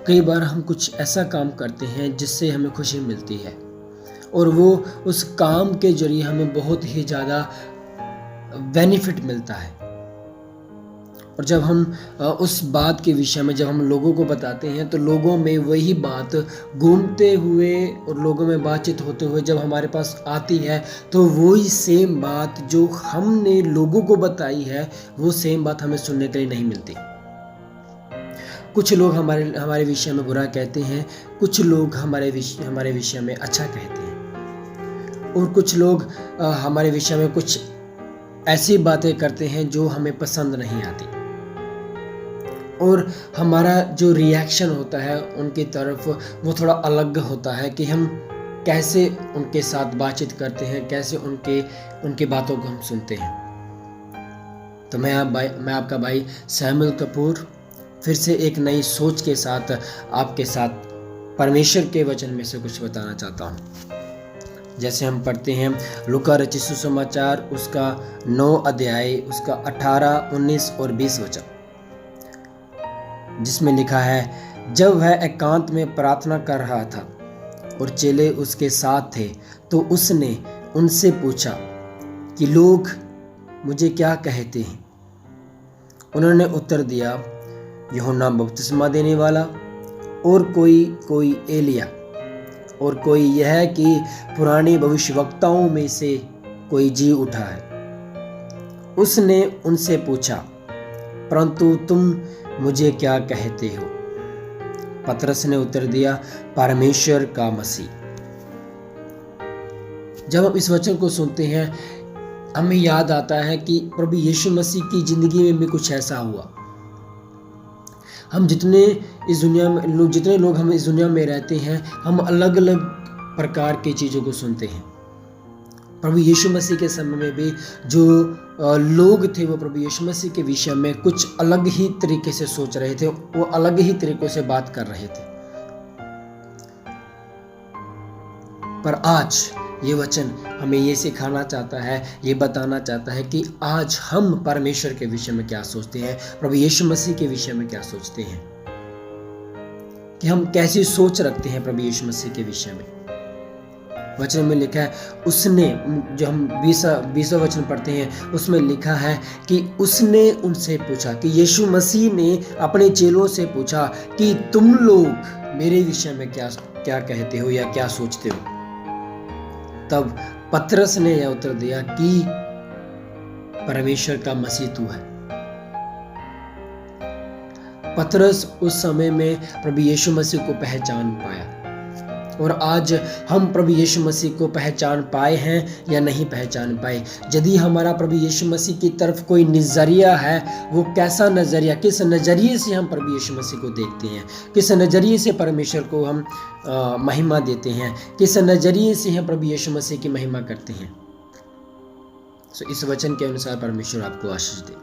कई बार हम कुछ ऐसा काम करते हैं जिससे हमें खुशी मिलती है और वो उस काम के जरिए हमें बहुत ही ज़्यादा बेनिफिट मिलता है। और जब हम उस बात के विषय में जब हम लोगों को बताते हैं तो लोगों में वही बात घूमते हुए और लोगों में बातचीत होते हुए जब हमारे पास आती है तो वही सेम बात जो हमने लोगों को बताई है वो सेम बात हमें सुनने के लिए नहीं मिलती। कुछ लोग हमारे विषय में बुरा कहते हैं, कुछ लोग हमारे विषय में अच्छा कहते हैं और कुछ लोग हमारे विषय में कुछ ऐसी बातें करते हैं जो हमें पसंद नहीं आती और हमारा जो रिएक्शन होता है उनकी तरफ वो थोड़ा अलग होता है कि हम कैसे उनके साथ बातचीत करते हैं, कैसे उनकी बातों को हम सुनते हैं। तो मैं आपका भाई सैमुअल कपूर फिर से एक नई सोच के साथ आपके साथ परमेश्वर के वचन में से कुछ बताना चाहता हूँ। जैसे हम पढ़ते हैं लूका रचित सुसमाचार उसका 9 अध्याय उसका 18, 19 और 20 वचन, जिसमें लिखा है, जब वह एकांत में प्रार्थना कर रहा था और चेले उसके साथ थे तो उसने उनसे पूछा कि लोग मुझे क्या कहते हैं। उन्होंने उत्तर दिया, यूहन्ना बपतिस्मा देने वाला, और कोई एलिया, और कोई यह कि पुराने भविष्यवक्ताओं में से कोई जी उठा है। उसने उनसे पूछा, परंतु तुम मुझे क्या कहते हो? पतरस ने उत्तर दिया, परमेश्वर का मसीह। जब हम इस वचन को सुनते हैं हमें याद आता है कि प्रभु यीशु मसीह की जिंदगी में भी कुछ ऐसा हुआ। हम जितने लोग हम इस दुनिया में रहते हैं, हम अलग अलग प्रकार की चीज़ों को सुनते हैं। प्रभु यीशु मसीह के समय में भी जो लोग थे वो प्रभु यीशु मसीह के विषय में कुछ अलग ही तरीके से सोच रहे थे, वो अलग ही तरीकों से बात कर रहे थे। पर आज ये वचन हमें ये सिखाना चाहता है, ये बताना चाहता है कि आज हम परमेश्वर के विषय में क्या सोचते हैं, प्रभु यीशु मसीह के विषय में क्या सोचते हैं, कि हम कैसी सोच रखते हैं प्रभु यीशु मसीह के विषय में। वचन में लिखा है, उसने, जो हम 20वां वचन पढ़ते हैं उसमें लिखा है कि उसने उनसे पूछा, कि यीशु मसीह ने अपने चेलों से पूछा कि तुम लोग मेरे विषय में क्या कहते हो या क्या सोचते हो। तब पतरस ने यह उत्तर दिया कि परमेश्वर का मसीह तू है। पतरस उस समय में प्रभु यीशु मसीह को पहचान पाया और आज हम प्रभु यीशु मसीह को पहचान पाए हैं या नहीं पहचान पाए। यदि हमारा प्रभु यीशु मसीह की तरफ कोई नज़रिया है, वो कैसा नज़रिया, किस नज़रिए से हम प्रभु यीशु मसीह को देखते हैं, किस नज़रिए से परमेश्वर को हम महिमा देते हैं, किस नज़रिए से हम प्रभु यीशु मसीह की महिमा करते हैं। इस वचन के अनुसार परमेश्वर आपको आशीष दे।